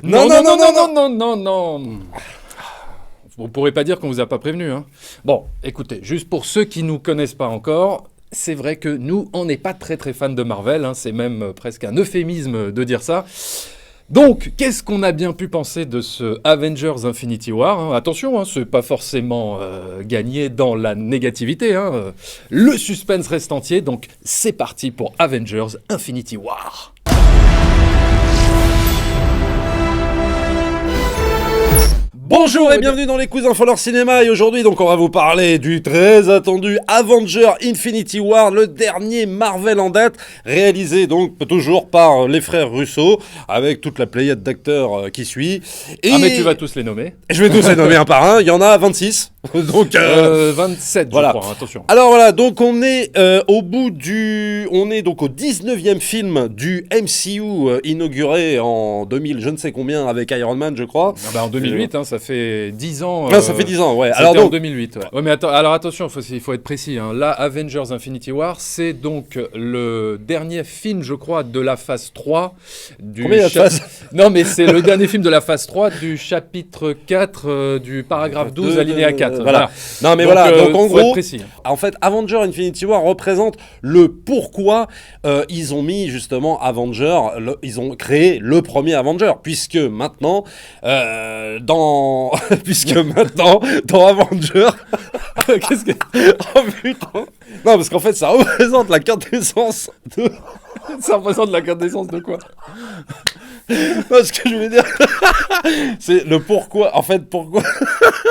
Non, non, non, non, non, non, non, non. Vous pourrez pas dire qu'on vous a pas prévenu, hein. Bon, écoutez, juste pour ceux qui nous connaissent pas encore, c'est vrai que nous, on n'est pas très très fans de Marvel, hein, c'est même presque un euphémisme de dire ça. Donc, qu'est-ce qu'on a bien pu penser de ce Avengers Infinity War, hein. Attention, hein, c'est pas forcément gagné dans la négativité, hein. Le suspense reste entier, donc c'est parti pour Avengers Infinity War. Bonjour et bienvenue dans les Cousins Follow Cinéma, et aujourd'hui donc on va vous parler du très attendu Avengers Infinity War, le dernier Marvel en date, réalisé donc toujours par les frères Russo, avec toute la pléiade d'acteurs qui suit. Et Ah mais tu vas tous les nommer. je vais tous les nommer un par un, il y en a 26. Donc 27 voilà. je crois, attention. Alors voilà, donc on est on est donc au 19e film du MCU inauguré en 2000, je ne sais combien, avec Iron Man, je crois. Ah bah en 2008, hein, ça fait 10 ans. Ah, ça fait 10 ans, ouais. C'était Alors en donc 2008, ouais. Ouais, mais attends, alors attention, il faut être précis, hein. Là, Avengers Infinity War, c'est donc le dernier film, je crois, de la phase 3 du Combien il y a de phases ? Non, mais c'est le dernier film de la phase 3 du chapitre 4 du paragraphe 12 alinéa 4. Voilà. Non mais Donc, voilà, donc en faut être gros, précis. en fait, Avengers Infinity War représente le pourquoi ils ont mis justement ils ont créé le premier Avenger, puisque maintenant, dans Avengers, Qu'est-ce que... oh putain, non parce qu'en fait ça représente la quintessence de... Ça représente la carte d'essence de quoi? Non, ce que je veux dire, c'est le pourquoi. En fait, pourquoi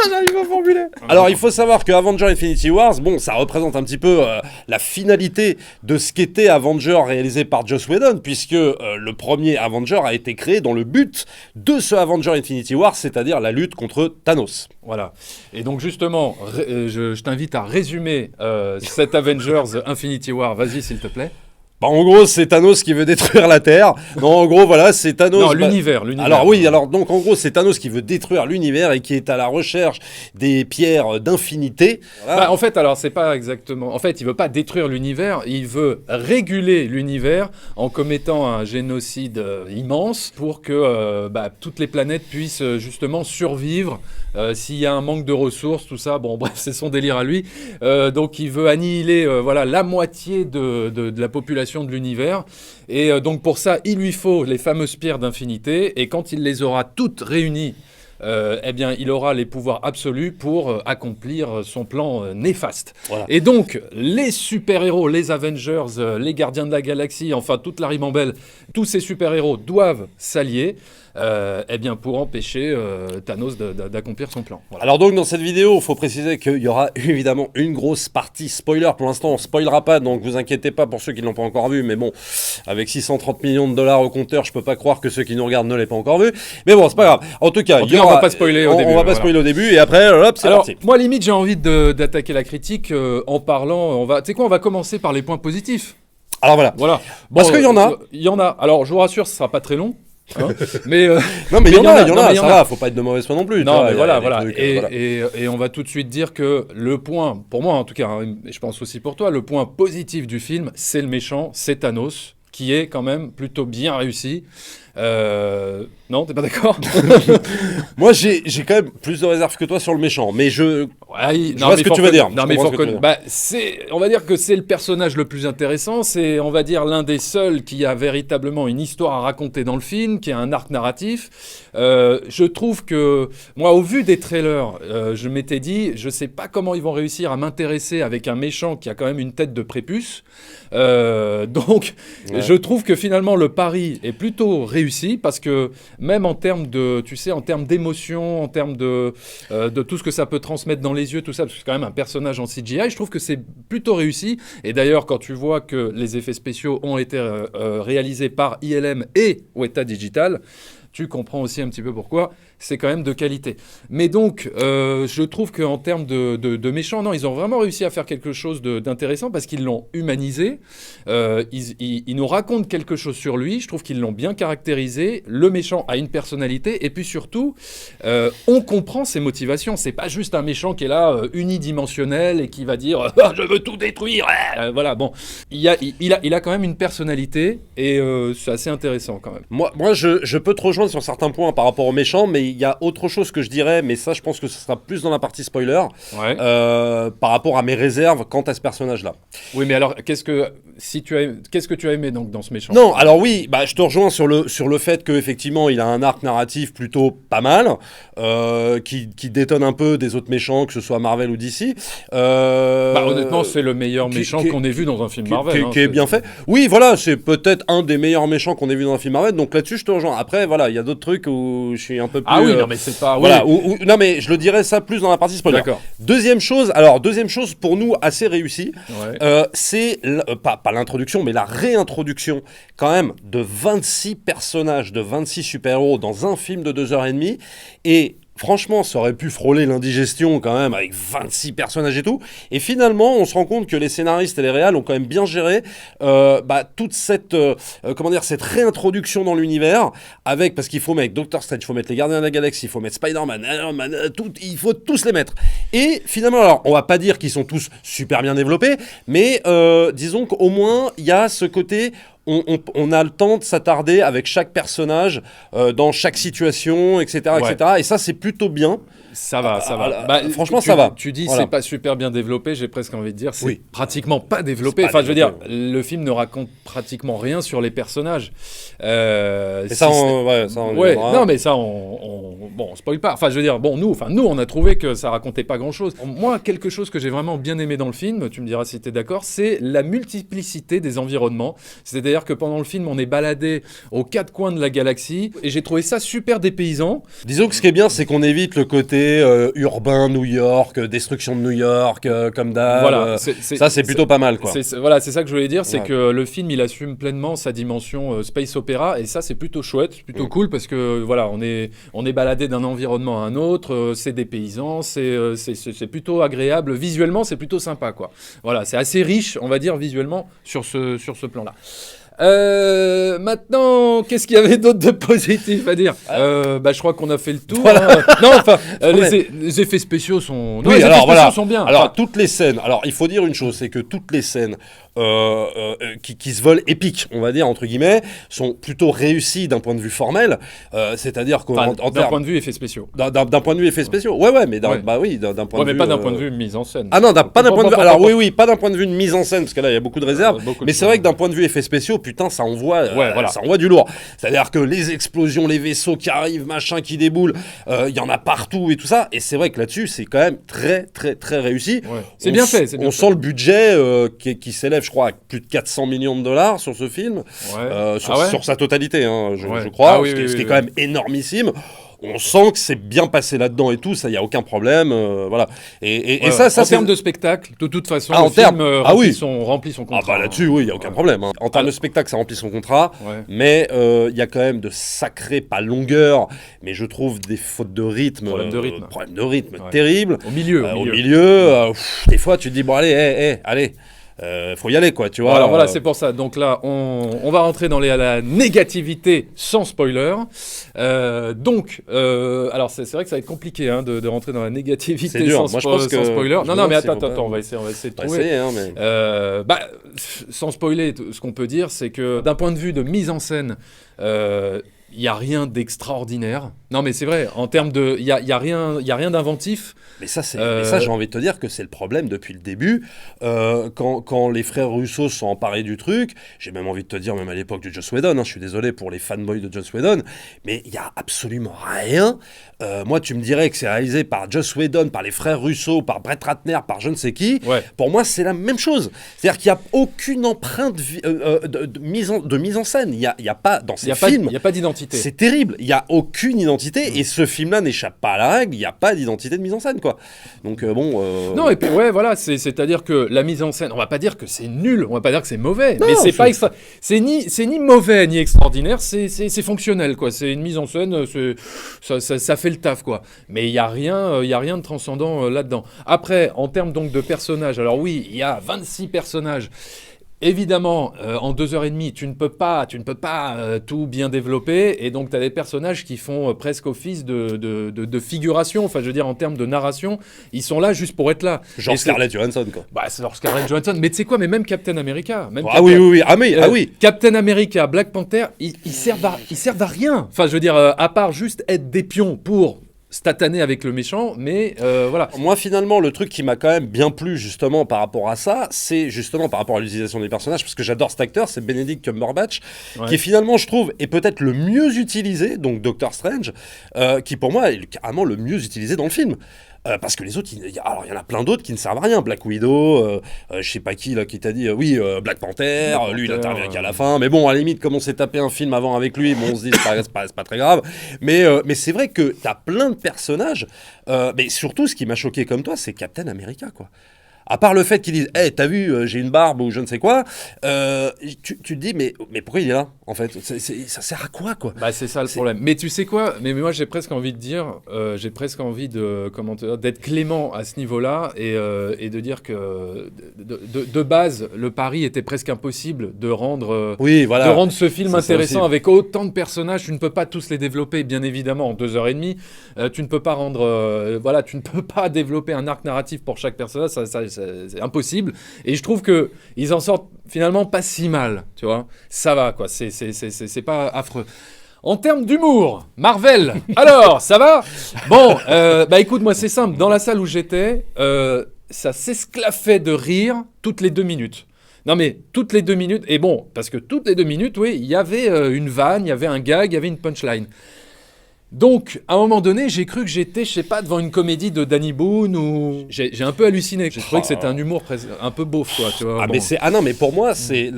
j'arrive à formuler. Alors, il faut savoir que Avengers Infinity Wars, bon, ça représente un petit peu la finalité de ce qu'était Avengers réalisé par Joss Whedon, puisque le premier Avenger a été créé dans le but de ce Avengers Infinity War, c'est-à-dire la lutte contre Thanos. Voilà. Et donc justement, je t'invite à résumer cet Avengers Infinity War. Vas-y, s'il te plaît. Bah, en gros, c'est Thanos qui veut détruire la Terre. Non, en gros, voilà, c'est Thanos. Non, l'univers. Alors oui, donc en gros, c'est Thanos qui veut détruire l'univers et qui est à la recherche des pierres d'infinité. Voilà. Bah, en fait, alors c'est pas exactement. En fait, il veut pas détruire l'univers, il veut réguler l'univers en commettant un génocide immense pour que toutes les planètes puissent justement survivre. S'il y a un manque de ressources, tout ça, bon bref, c'est son délire à lui. Donc il veut annihiler la moitié de la population de l'univers. Et donc pour ça, il lui faut les fameuses pierres d'infinité. Et quand il les aura toutes réunies, il aura les pouvoirs absolus pour accomplir son plan néfaste. Voilà. Et donc, les super-héros, les Avengers, les Gardiens de la Galaxie, enfin toute la ribambelle, tous ces super-héros doivent s'allier pour empêcher Thanos d'accomplir son plan. Voilà. Alors donc, dans cette vidéo, il faut préciser qu'il y aura évidemment une grosse partie spoiler. Pour l'instant, on ne spoilera pas, donc vous inquiétez pas pour ceux qui ne l'ont pas encore vu. Mais bon, avec 630 millions de dollars au compteur, je peux pas croire que ceux qui nous regardent ne l'aient pas encore vu. Mais bon, c'est pas grave. En tout cas, on va pas spoiler au début. On va pas spoiler au début, et après, hop, c'est parti. Moi, limite, j'ai envie d'attaquer la critique en parlant. Tu sais quoi, on va commencer par les points positifs. Alors voilà. Bon, parce qu'il y en a. Il y en a. Alors, je vous rassure, ce sera pas très long. Hein, mais non mais il y en a, ça va, faut pas être de mauvaise foi non plus. Non, mais voilà. Trucs, Et on va tout de suite dire que le point, pour moi en tout cas, hein, et je pense aussi pour toi, le point positif du film, c'est le méchant, c'est Thanos, qui est quand même plutôt bien réussi. Non, t'es pas d'accord? Moi, j'ai quand même plus de réserve que toi sur le méchant, mais je vois ce que tu veux dire. Non, mais on va dire que c'est le personnage le plus intéressant. C'est, on va dire, l'un des seuls qui a véritablement une histoire à raconter dans le film, qui a un arc narratif. Je trouve que, moi, au vu des trailers, je m'étais dit, je sais pas comment ils vont réussir à m'intéresser avec un méchant qui a quand même une tête de prépuce. Donc, je trouve que finalement, le pari est plutôt réussi parce que même en termes de, tu sais, en termes d'émotion, en termes de tout ce que ça peut transmettre dans les yeux, tout ça, parce que c'est quand même un personnage en CGI, je trouve que c'est plutôt réussi. Et d'ailleurs, quand tu vois que les effets spéciaux ont été réalisés par ILM et Weta Digital, tu comprends aussi un petit peu pourquoi c'est quand même de qualité. Mais donc, je trouve qu'en termes de méchants, non, ils ont vraiment réussi à faire quelque chose d'intéressant parce qu'ils l'ont humanisé. Ils nous racontent quelque chose sur lui. Je trouve qu'ils l'ont bien caractérisé. Le méchant a une personnalité. Et puis surtout, on comprend ses motivations. C'est pas juste un méchant qui est là, unidimensionnel et qui va dire « Je veux tout détruire !» Voilà, bon. Il a quand même une personnalité et c'est assez intéressant quand même. Moi je peux te rejoindre rejoindre sur certains points par rapport aux méchants, mais il y a autre chose que je dirais, mais ça, je pense que ce sera plus dans la partie spoiler, par rapport à mes réserves quant à ce personnage-là. Oui, mais alors, qu'est-ce que tu as aimé donc dans ce méchant? Non, alors oui, je te rejoins sur le fait qu'effectivement, il a un arc narratif plutôt pas mal, qui détonne un peu des autres méchants, que ce soit Marvel ou DC. Honnêtement, c'est le meilleur méchant qu'on ait vu dans un film Marvel. Qui est bien fait. Oui, voilà, c'est peut-être un des meilleurs méchants qu'on ait vu dans un film Marvel, donc là-dessus, je te rejoins. Après, voilà, il y a d'autres trucs où je suis un peu plus... Ah oui, non, mais c'est pas... Voilà, non, mais je le dirais ça plus dans la partie spoiler. D'accord. Deuxième chose pour nous assez réussie, c'est, pas l'introduction, mais la réintroduction, quand même, de 26 personnages, de 26 super-héros dans un film de 2h30, et... Franchement, ça aurait pu frôler l'indigestion quand même avec 26 personnages et tout. Et finalement, on se rend compte que les scénaristes et les réals ont quand même bien géré toute cette cette réintroduction dans l'univers parce qu'il faut mettre Doctor Strange, il faut mettre les Gardiens de la Galaxie, il faut mettre Spider-Man, Iron Man, il faut tous les mettre. Et finalement, alors, on va pas dire qu'ils sont tous super bien développés, mais disons qu'au moins, il y a ce côté... On a le temps de s'attarder avec chaque personnage dans chaque situation, etc. Et ça, c'est plutôt bien. Ça va. Franchement, ça va. Tu dis c'est pas super bien développé, j'ai presque envie de dire c'est pratiquement pas développé. Je veux dire, le film ne raconte pratiquement rien sur les personnages. Non, mais ça, on spoil pas. Je veux dire, nous, on a trouvé que ça racontait pas grand-chose. Moi, quelque chose que j'ai vraiment bien aimé dans le film, tu me diras si t'es d'accord, c'est la multiplicité des environnements. C'est-à-dire que pendant le film, on est baladé aux quatre coins de la galaxie, et j'ai trouvé ça super dépaysant. Disons que ce qui est bien, c'est qu'on évite le côté urbain, New York, destruction de New York, comme d'hab. Voilà, ça, c'est plutôt pas mal, quoi. C'est ça que je voulais dire, c'est que le film, il assume pleinement sa dimension space opéra, et ça, c'est plutôt chouette, plutôt cool, parce que voilà, on est baladé d'un environnement à un autre, c'est dépaysant, c'est plutôt agréable, visuellement, c'est plutôt sympa, quoi. Voilà, c'est assez riche, on va dire, visuellement, sur ce plan-là. Maintenant, qu'est-ce qu'il y avait d'autre de positif à dire? Je crois qu'on a fait le tour. Voilà. Les effets spéciaux sont. Oui, alors voilà. Sont bien. Alors toutes les scènes. Alors il faut dire une chose, c'est que toutes les scènes qui se veulent épiques, on va dire entre guillemets, sont plutôt réussies d'un point de vue formel. C'est-à-dire qu'en d'un point de vue effets spéciaux. D'un point de vue effets spéciaux. Ouais, mais d'un point de vue. Mais pas d'un point de vue mise en scène. Ah non, pas d'un point de vue. Alors oui, pas d'un point de vue de mise en scène, parce que là il y a beaucoup de réserves. Mais c'est vrai que d'un point de vue effets spéciaux, putain, ça envoie du lourd. C'est-à-dire que les explosions, les vaisseaux qui arrivent, machin qui déboulent, il y en a partout et tout ça. Et c'est vrai que là-dessus, c'est quand même très, très, très réussi. Ouais. C'est bien fait. On sent le budget qui s'élève, je crois, à plus de 400 millions de dollars sur ce film, sur sa totalité, je crois, ce qui est quand même énormissime. On sent que c'est bien passé là-dedans et tout, ça, il n'y a aucun problème. Voilà. Et ça, en termes de spectacle, de toute façon, le film remplit son contrat. Là-dessus, oui, il n'y a aucun problème. En termes de spectacle, ça remplit son contrat, mais il y a quand même de sacrés, pas longueur, mais je trouve des fautes de rythme. Problème de rythme terribles. Au milieu. Des fois, tu te dis, bon, allez. Faut y aller, quoi, tu vois. Alors voilà, c'est pour ça. Donc là, on va rentrer dans la négativité sans spoiler. Alors c'est vrai que ça va être compliqué de rentrer dans la négativité sans spoiler. Non, mais attends, on va essayer de trouver. Sans spoiler, ce qu'on peut dire, c'est que d'un point de vue de mise en scène, il n'y a rien d'extraordinaire. Non, mais c'est vrai, en termes de... Il y a rien d'inventif. Mais ça, j'ai envie de te dire que c'est le problème depuis le début. Quand les frères Russo se sont emparés du truc, j'ai même envie de te dire, même à l'époque de Joss Whedon, je suis désolé pour les fanboys de Joss Whedon, mais il n'y a absolument rien. Moi, tu me dirais que c'est réalisé par Joss Whedon, par les frères Russo, par Brett Ratner, par je ne sais qui. Ouais. Pour moi, c'est la même chose. C'est-à-dire qu'il n'y a aucune empreinte de mise en scène. Il y a pas, dans ces films... Il n'y a pas d'identité. C'est terrible. Il n'y a aucune identité. Et ce film-là n'échappe pas à la règle. Il n'y a pas d'identité de mise en scène, quoi. Donc, Non, et puis, voilà. C'est-à-dire que la mise en scène, on va pas dire que c'est nul, on va pas dire que c'est mauvais. Non, mais c'est pas extra... C'est ni mauvais, ni extraordinaire. C'est fonctionnel, quoi. C'est une mise en scène, ça fait le taf, quoi. Mais il n'y a rien de transcendant là-dedans. Après, en termes donc de personnages, alors oui, il y a 26 personnages. évidemment, en 2h30, tu ne peux pas tout bien développer, et donc tu as des personnages qui font presque office de figuration, enfin je veux dire en termes de narration, ils sont là juste pour être là. Genre Scarlett Johansson, quoi. Bah, c'est genre Scarlett Johansson, mais tu sais quoi, mais même Captain America. Oui. Captain America, Black Panther, ils servent à rien. Enfin, je veux dire, à part juste être des pions pour stataner avec le méchant, mais voilà. Moi, finalement, le truc qui m'a quand même bien plu, justement, par rapport à ça, c'est justement par rapport à l'utilisation des personnages, parce que j'adore cet acteur, c'est Benedict Cumberbatch, qui est finalement, je trouve, est peut-être le mieux utilisé, donc Doctor Strange, qui pour moi est carrément le mieux utilisé dans le film. Parce que les autres, il y en a plein d'autres qui ne servent à rien. Black Widow, je sais pas qui là qui t'a dit, Black Panther, lui il intervient qu'à la fin. Mais bon, à la limite, comme on s'est tapé un film avant avec lui, bon, on se dit c'est pas très grave. Mais c'est vrai que t'as plein de personnages. Mais surtout, ce qui m'a choqué comme toi, c'est Captain America, quoi. À part le fait qu'ils disent, hey, t'as vu, j'ai une barbe ou je ne sais quoi, tu te dis, mais pourquoi il est là, en fait ça sert à quoi, quoi? Bah, c'est ça le problème. Mais tu sais quoi? Mais moi, j'ai presque envie de dire, d'être clément à ce niveau-là et de dire que de base, le pari était presque impossible de rendre ce film intéressant avec autant de personnages. Tu ne peux pas tous les développer, bien évidemment, en 2h30. Tu ne peux pas tu ne peux pas développer un arc narratif pour chaque personnage. C'est impossible, et je trouve que ils en sortent finalement pas si mal, tu vois. Ça va, quoi. C'est pas affreux. En termes d'humour, Marvel. Alors, ça va? Bon, bah écoute, moi c'est simple. Dans la salle où j'étais, ça s'esclaffait de rire toutes les 2 minutes. Non mais toutes les 2 minutes. Et bon, parce que toutes les 2 minutes, oui, il y avait une vanne, il y avait un gag, il y avait une punchline. Donc, à un moment donné, j'ai cru que j'étais, je sais pas, devant une comédie de Danny Boone ou... J'ai un peu halluciné. J'ai trouvé que c'était un humour un peu beauf, quoi, tu vois. Mais pour moi, c'est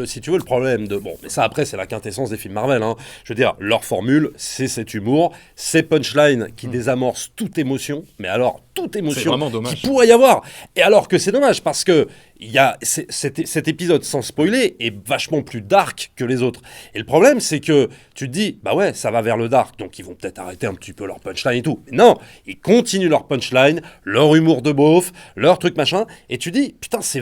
si tu veux, le problème de... Bon, mais ça, après, c'est la quintessence des films Marvel, hein. Je veux dire, leur formule, c'est cet humour, ces punchlines qui désamorcent toute émotion, mais alors, toute émotion qui pourrait y avoir. Et alors que c'est dommage, parce que cet épisode, sans spoiler, est vachement plus dark que les autres. Et le problème, c'est que tu te dis, bah ouais, ça va vers le dark, donc ils vont peut-être arrêter un petit peu leur punchline et tout. Mais non, ils continuent leur punchline, leur humour de beauf, leur truc machin, et tu dis, putain, c'est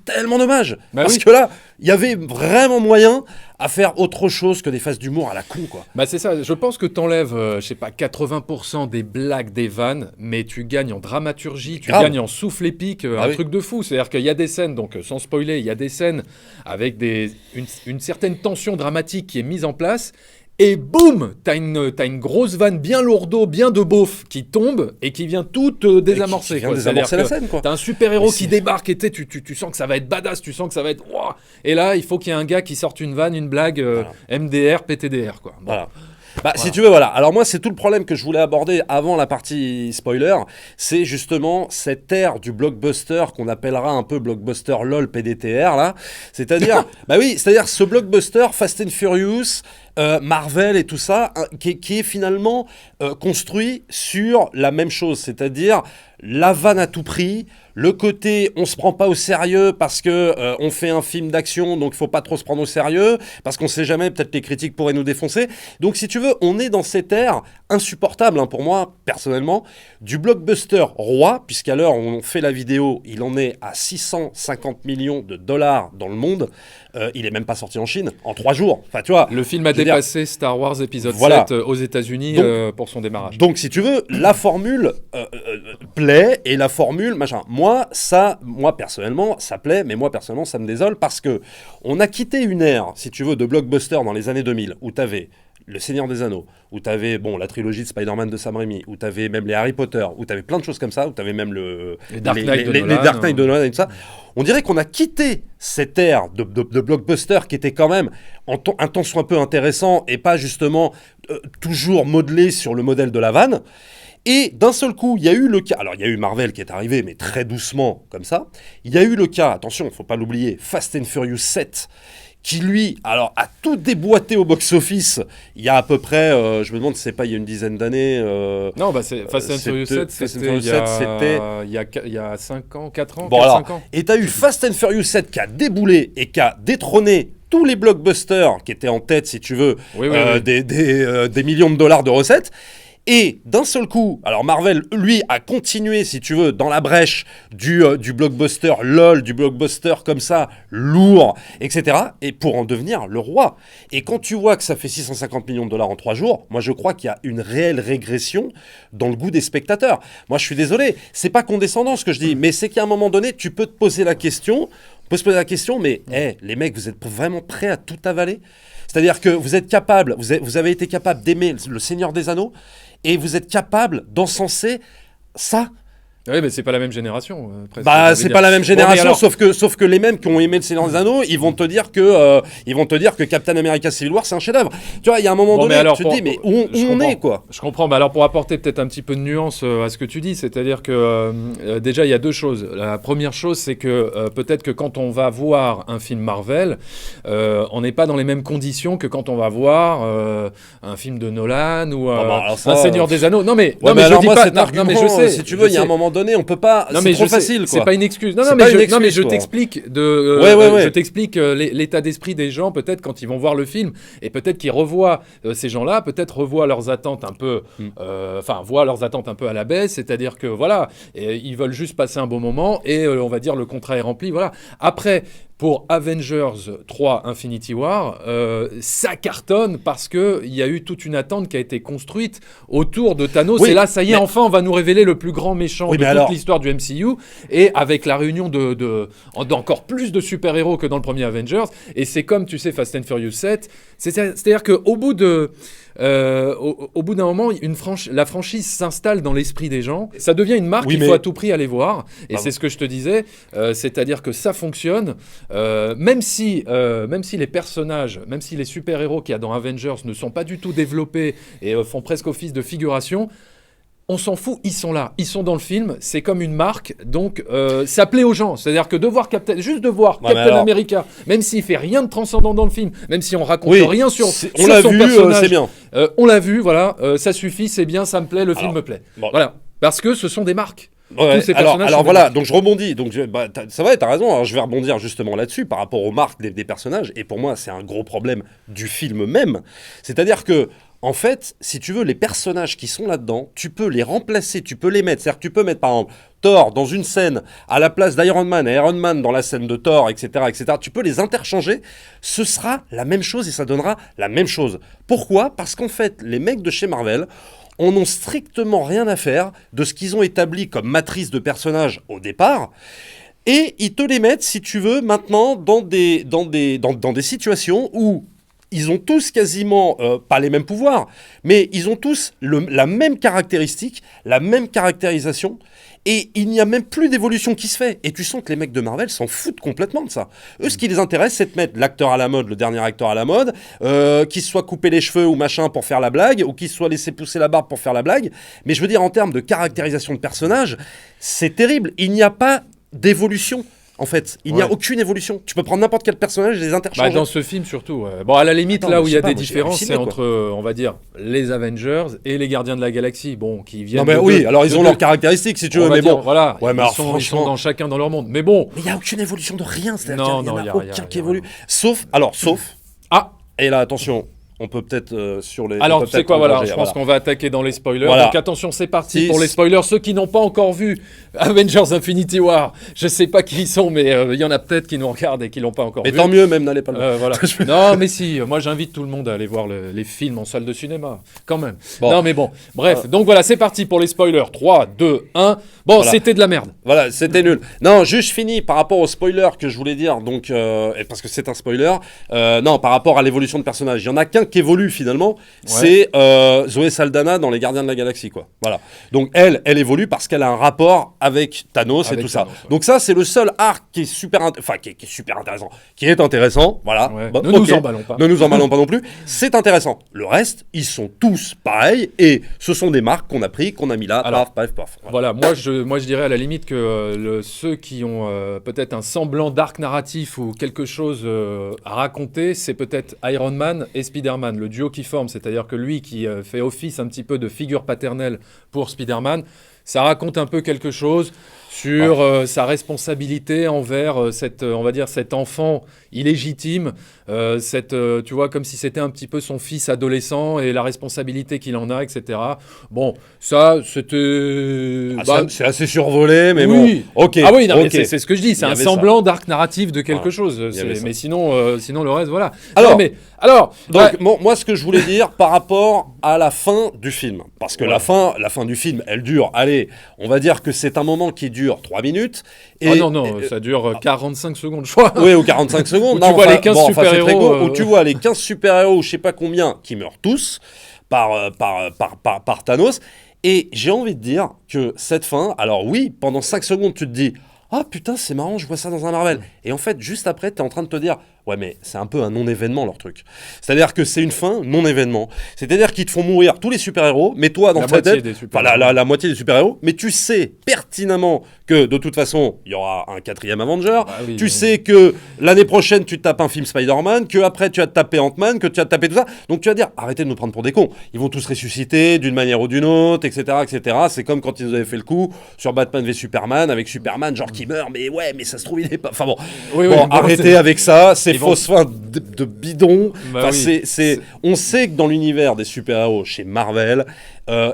tellement dommage. Parce que là, il y avait vraiment moyen à faire autre chose que des phases d'humour à la con, quoi. Bah c'est ça, je pense que t'enlèves, je sais pas, 80% des blagues, des vannes, mais tu gagnes en dramaturgie, tu gagnes en souffle épique, truc de fou. C'est-à-dire qu'il y a des scènes, donc sans spoiler, il y a des scènes avec une certaine tension dramatique qui est mise en place. Et boum, t'as une grosse vanne bien lourdeau, bien de beauf qui tombe et qui vient tout désamorcer. Qui vient désamorcer la scène, quoi. T'as un super-héros qui débarque et tu sens que ça va être badass, tu sens que ça va être... Wow. Et là, il faut qu'il y ait un gars qui sorte une vanne, une blague, MDR, PTDR, quoi. Bon. Voilà. Si tu veux, voilà. Alors moi, c'est tout le problème que je voulais aborder avant la partie spoiler. C'est justement cette ère du blockbuster qu'on appellera un peu blockbuster LOL PDTR, là. C'est-à-dire, c'est-à-dire ce blockbuster Fast and Furious, Marvel et tout ça, qui est finalement construit sur la même chose. C'est-à-dire la vanne à tout prix, le côté on se prend pas au sérieux parce que on fait un film d'action, donc il faut pas trop se prendre au sérieux, parce qu'on sait jamais, peut-être les critiques pourraient nous défoncer. Donc si tu veux, on est dans cette ère insupportable, pour moi, personnellement, du blockbuster roi, puisqu'à l'heure où on fait la vidéo, il en est à 650 millions de dollars dans le monde. Il est même pas sorti en Chine en 3 jours. Enfin, tu vois. Le film a dépassé Star Wars épisode 7 aux États-Unis pour son démarrage. Donc, si tu veux, la formule plaît et la formule machin. Moi personnellement, ça plaît, mais moi personnellement, ça me désole parce que on a quitté une ère, si tu veux, de blockbuster dans les années 2000 où t'avais Le Seigneur des Anneaux, où t'avais la trilogie de Spider-Man de Sam Raimi, où t'avais même les Harry Potter, où t'avais plein de choses comme ça, où t'avais même les Dark Knight de Nolan et tout ça. On dirait qu'on a quitté cette ère de blockbuster qui était quand même un tant soit peu intéressant et pas justement toujours modelé sur le modèle de la vanne. Et d'un seul coup, il y a eu le cas... Alors, il y a eu Marvel qui est arrivé, mais très doucement, comme ça. Il y a eu le cas, attention, il ne faut pas l'oublier, Fast and Furious 7, qui lui, alors, a tout déboîté au box-office il y a à peu près, je me demande si c'est pas il y a une dizaine d'années. Non, c'est Fast and Furious 7, c'était il y a 5 ans, 4 ans, 5 ans. Et tu as eu Fast and Furious 7 qui a déboulé et qui a détrôné tous les blockbusters qui étaient en tête, si tu veux, des millions de dollars de recettes. Et d'un seul coup, alors Marvel, lui, a continué, si tu veux, dans la brèche du blockbuster LOL, du blockbuster comme ça, lourd, etc. Et pour en devenir le roi. Et quand tu vois que ça fait 650 millions de dollars en 3 jours, moi je crois qu'il y a une réelle régression dans le goût des spectateurs. Moi je suis désolé, c'est pas condescendant ce que je dis, mais c'est qu'à un moment donné, tu peux te poser la question, mais les mecs, vous êtes vraiment prêts à tout avaler ? C'est-à-dire que vous êtes capable, vous avez été capable d'aimer le Seigneur des Anneaux, et vous êtes capable d'encenser ça. Oui, mais c'est pas la même génération. Presque, Bah, c'est pas la même génération, alors... sauf que les mêmes qui ont aimé le Seigneur des Anneaux, ils vont te dire que Captain America Civil War c'est un chef-d'œuvre. Tu vois, il y a un moment donné, tu te dis mais où on est quoi. Je comprends. Mais alors pour apporter peut-être un petit peu de nuance à ce que tu dis, c'est-à-dire que déjà il y a deux choses. La première chose, c'est que peut-être que quand on va voir un film Marvel, on n'est pas dans les mêmes conditions que quand on va voir un film de Nolan ou un Seigneur des Anneaux. Non mais je dis pas. Non mais je sais. Si tu veux, il y a un moment donné, on peut pas. Non, mais c'est trop facile, quoi. C'est pas une excuse. Non, mais je t'explique je t'explique l'état d'esprit des gens peut-être quand ils vont voir le film et peut-être qu'ils revoient ces gens-là, peut-être revoient leurs attentes un peu, voient leurs attentes un peu à la baisse, c'est-à-dire que voilà, ils veulent juste passer un bon moment et on va dire le contrat est rempli, voilà. Après. Pour Avengers 3 Infinity War, ça cartonne parce qu'il y a eu toute une attente qui a été construite autour de Thanos. Et là, ça y est, enfin, on va nous révéler le plus grand méchant de toute l'histoire du MCU. Et avec la réunion d'encore plus de super-héros que dans le premier Avengers. Et c'est comme, tu sais, Fast and Furious 7. C'est-à-dire qu'au bout de... au bout d'un moment, la franchise s'installe dans l'esprit des gens. Ça devient une marque qu'il faut à tout prix aller voir. Et c'est ce que je te disais. C'est-à-dire que ça fonctionne. Même si les personnages, même si les super-héros qu'il y a dans Avengers ne sont pas du tout développés et font presque office de figuration, on s'en fout, ils sont là, ils sont dans le film, c'est comme une marque, donc ça plaît aux gens. C'est-à-dire que Captain America, même s'il fait rien de transcendant dans le film, même si on raconte rien sur son personnage, c'est bien. On l'a vu, voilà, ça suffit, c'est bien, ça me plaît, le film me plaît. Voilà, parce que ce sont des marques. Ouais, alors voilà, donc je rebondis. Donc ça va, t'as raison. Alors je vais rebondir justement là-dessus par rapport aux marques des personnages. Et pour moi, c'est un gros problème du film même. C'est-à-dire que, en fait, si tu veux, les personnages qui sont là-dedans, tu peux les remplacer, tu peux les mettre. C'est-à-dire que tu peux mettre, par exemple, Thor dans une scène à la place d'Iron Man et Iron Man dans la scène de Thor, etc., etc. Tu peux les interchanger. Ce sera la même chose et ça donnera la même chose. Pourquoi ? Parce qu'en fait, les mecs de chez Marvel en ont strictement rien à faire de ce qu'ils ont établi comme matrice de personnages au départ. Et ils te les mettent, si tu veux, maintenant dans des situations où ils ont tous quasiment, pas les mêmes pouvoirs, mais ils ont tous la même caractéristique, la même caractérisation, et il n'y a même plus d'évolution qui se fait. Et tu sens que les mecs de Marvel s'en foutent complètement de ça. Eux, ce qui les intéresse, c'est de mettre l'acteur à la mode, le dernier acteur à la mode, qu'il se soit coupé les cheveux ou machin pour faire la blague, ou qu'il se soit laissé pousser la barbe pour faire la blague. Mais je veux dire, en termes de caractérisation de personnage, c'est terrible. Il n'y a pas d'évolution. En fait, il n'y a aucune évolution. Tu peux prendre n'importe quel personnage et les interchanger. Dans ce film surtout. Bon, à la limite, là où il y a des différences, c'est entre, on va dire, les Avengers et les Gardiens de la Galaxie. Bon, qui viennent. Non, mais alors ils ont leurs caractéristiques, si tu veux, mais bon. Voilà. Ouais, mais ils sont dans chacun dans leur monde. Mais bon. Mais il n'y a aucune évolution de rien. C'est-à-dire qu'il n'y en a aucun qui évolue. Sauf. Ah! Et là, attention. On peut peut-être sur les... Alors, tu sais quoi, voilà, je pense qu'on va attaquer dans les spoilers. Voilà. Donc attention, c'est parti pour les spoilers. Ceux qui n'ont pas encore vu Avengers Infinity War, je sais pas qui ils sont, mais il y en a peut-être qui nous regardent et qui l'ont pas encore vu. Mais tant mieux, même, n'allez pas le voir. Voilà. Non, mais si, moi j'invite tout le monde à aller voir les films en salle de cinéma, quand même. Bon. Non, mais bon, bref. Donc voilà, c'est parti pour les spoilers. 3, 2, 1. Bon, voilà. C'était de la merde. Voilà, c'était nul. Non, juste je finis par rapport au spoiler que je voulais dire, donc, parce que c'est un spoiler. Non, par rapport à l'évolution de personnage. Il y en a qu'un qui évolue finalement, c'est Zoé Saldana dans Les Gardiens de la Galaxie, quoi. Voilà. Donc elle évolue parce qu'elle a un rapport avec Thanos et tout ça. Donc ça, c'est le seul arc qui est super, qui est super intéressant, qui est intéressant. Voilà. Ouais. Bon, nous emballons pas. Ne nous emballons pas non plus. C'est intéressant. Le reste, ils sont tous pareils et ce sont des marques qu'on a pris, qu'on a mis là. Alors, paf. Voilà. Moi, je dirais à la limite que ceux qui ont peut-être un semblant d'arc narratif ou quelque chose à raconter, c'est peut-être Iron Man et Spider-Man, le duo qui forme, c'est-à-dire que lui qui fait office un petit peu de figure paternelle pour Spider-Man, ça raconte un peu quelque chose sur sa responsabilité envers on va dire cet enfant illégitime, tu vois, comme si c'était un petit peu son fils adolescent et la responsabilité qu'il en a, etc. Bon, ça, c'était... c'est assez survolé, mais oui. bon, ok. Ah oui, non, okay. mais c'est ce que je dis, c'est un semblant d'arc narratif de quelque chose. Mais sinon, le reste, voilà. Alors, moi, ce que je voulais dire par rapport à la fin du film, parce que la fin du film, elle dure, allez, on va dire que c'est un moment qui dure 3 minutes. Et, ça dure 45 secondes, je crois. Oui, ou 45 secondes. Où tu vois les 15 super-héros. Où tu vois les 15 super-héros, je sais pas combien, qui meurent tous par Thanos. Et j'ai envie de dire que cette fin, alors oui, pendant 5 secondes, tu te dis « Ah putain, c'est marrant, je vois ça dans un Marvel. » Et en fait, juste après, tu es en train de te dire « Ouais, mais c'est un peu un non-événement, leur truc. » C'est-à-dire que c'est une fin non-événement. C'est-à-dire qu'ils te font mourir tous les super-héros, mais toi, dans ta tête... la moitié des super-héros, mais tu sais pertinemment que, de toute façon, il y aura un 4e Avenger. Tu sais que l'année prochaine, tu te tapes un film Spider-Man, qu'après, tu vas te taper Ant-Man, que tu vas te taper tout ça. Donc, tu vas dire, arrêtez de nous prendre pour des cons. Ils vont tous ressusciter d'une manière ou d'une autre, etc., etc. C'est comme quand ils nous avaient fait le coup sur Batman v Superman, avec Superman, genre qui meurt, mais ouais, mais ça se trouve, il est pas... Enfin bon, arrêtez avec ça, c'est fausse fin de bidon. On sait que dans l'univers des super-héros chez Marvel,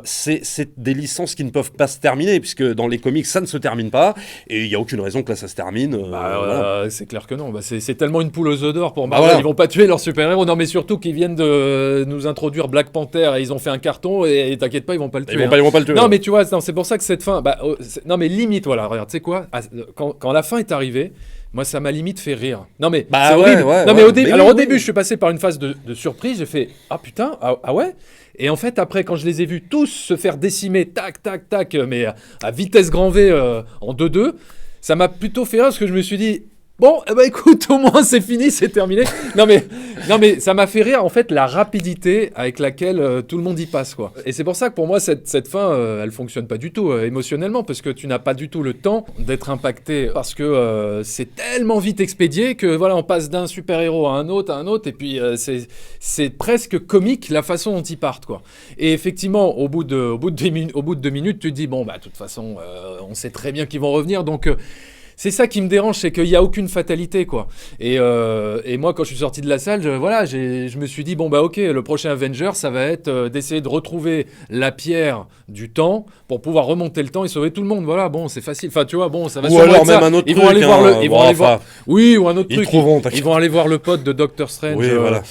c'est des licences qui ne peuvent pas se terminer, puisque dans les comics, ça ne se termine pas, et il n'y a aucune raison que là, ça se termine. C'est clair que non. C'est tellement une poule aux œufs d'or pour Marvel. Ils vont pas tuer leurs super-héros. Non, mais surtout qu'ils viennent de nous introduire Black Panther, et ils ont fait un carton, et t'inquiète pas, ils vont pas le tuer. Ils vont pas le tuer. Non, mais tu vois, c'est pour ça que cette fin... non, mais limite, voilà, regarde, tu sais quoi, quand la fin est arrivée, moi, ça m'a limite fait rire. Non, mais c'est horrible. Au début, je suis passé par une phase de surprise. J'ai fait « Ah putain, ah ouais ?» Et en fait, après, quand je les ai vus tous se faire décimer, tac, tac, tac, mais à vitesse grand V en 2-2, ça m'a plutôt fait rire parce que je me suis dit... Bon, écoute, au moins c'est fini, c'est terminé. Non mais ça m'a fait rire en fait la rapidité avec laquelle tout le monde y passe quoi. Et c'est pour ça que pour moi cette fin, elle fonctionne pas du tout émotionnellement parce que tu n'as pas du tout le temps d'être impacté parce que c'est tellement vite expédié que voilà on passe d'un super-héros à un autre et puis c'est presque comique la façon dont ils partent quoi. Et effectivement au bout de 2 minutes tu te dis bon bah de toute façon on sait très bien qu'ils vont revenir donc c'est ça qui me dérange, c'est qu'il n'y a aucune fatalité, quoi. Et moi, quand je suis sorti de la salle, je me suis dit, bon, bah ok, le prochain Avenger, ça va être d'essayer de retrouver la pierre du temps pour pouvoir remonter le temps et sauver tout le monde. Voilà, bon, c'est facile. Enfin, tu vois, bon, ça va sûrement être ça. Ou alors même un autre truc. Oui, ou un autre truc. Ils vont aller voir le pote de Doctor Strange. Oui, voilà.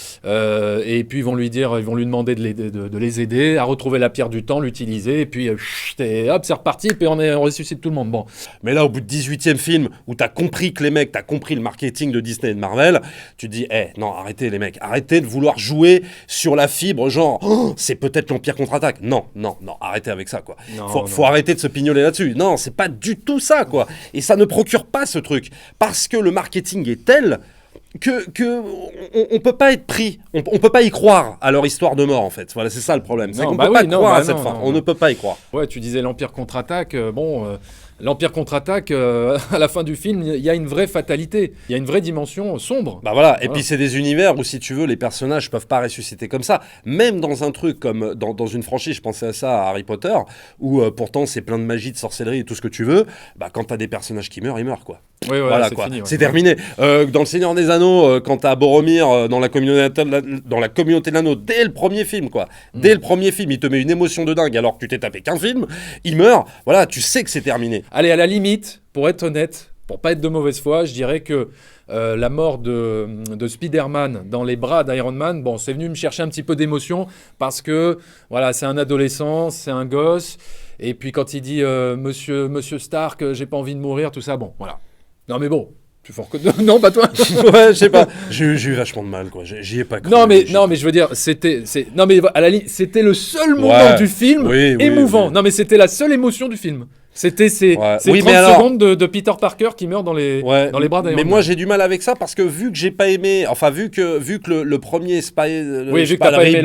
Et puis, ils vont lui demander de les aider à retrouver la pierre du temps, l'utiliser. Et puis, hop, c'est reparti. Et puis, on ressuscite tout le monde. Bon. Mais là, au bout de 18e film, où t'as compris que les mecs, t'as compris le marketing de Disney et de Marvel, tu te dis, non, arrêtez les mecs, arrêtez de vouloir jouer sur la fibre, genre, c'est peut-être l'Empire contre-attaque. Non, arrêtez avec ça, quoi. Faut arrêter de se pignoler là-dessus. Non, c'est pas du tout ça, quoi. Et ça ne procure pas ce truc. Parce que le marketing est tel que on peut pas être pris, on peut pas y croire à leur histoire de mort en fait. Voilà, c'est ça le problème. C'est qu'on peut pas croire à cette fin. On ne peut pas y croire. Ouais, tu disais l'Empire contre-attaque. L'Empire contre-attaque, à la fin du film, il y a une vraie fatalité. Il y a une vraie dimension sombre. Bah voilà. Et puis c'est des univers où, si tu veux, les personnages peuvent pas ressusciter comme ça. Même dans un truc comme dans une franchise, je pensais à ça à Harry Potter, où pourtant c'est plein de magie, de sorcellerie et tout ce que tu veux. Bah quand t'as des personnages qui meurent, ils meurent quoi. Oui, voilà c'est quoi. fini. C'est terminé. Dans Le Seigneur des Anneaux, quand t'as Boromir dans la communauté de l'anneau, dès le premier film quoi. Dès le premier film, il te met une émotion de dingue alors que tu t'es tapé qu'un film. Il meurt. Voilà, tu sais que c'est terminé. Allez, à la limite, pour être honnête, pour pas être de mauvaise foi, je dirais que la mort de Spider-Man dans les bras d'Iron Man, bon, c'est venu me chercher un petit peu d'émotion parce que voilà, c'est un adolescent, c'est un gosse, et puis quand il dit Monsieur Stark, j'ai pas envie de mourir, tout ça, bon, voilà. Non mais bon. Non, pas toi. Ouais, je sais pas. J'ai eu vachement de mal, quoi. J'y ai pas cru. Non, mais je veux dire, c'était le seul moment du film émouvant. Oui. Non, mais c'était la seule émotion du film. C'était ces 30 secondes de Peter Parker qui meurt dans les bras d'Iron Man. Mais moi, j'ai du mal avec ça parce que vu que j'ai pas aimé, enfin, vu que le premier Spider-Man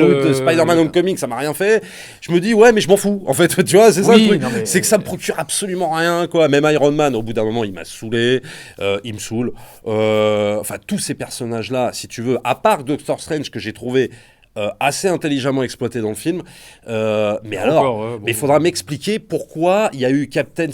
Homecoming, ça m'a rien fait, je me dis, ouais, mais je m'en fous. En fait, tu vois, c'est ça le truc. C'est que ça me procure absolument rien, quoi. Même Iron Man, au bout d'un moment, il m'a saoulé. Il me saoule. Enfin, tous ces personnages-là, si tu veux, à part Doctor Strange que j'ai trouvé assez intelligemment exploité dans le film. Mais il faudra m'expliquer pourquoi il y a eu Captain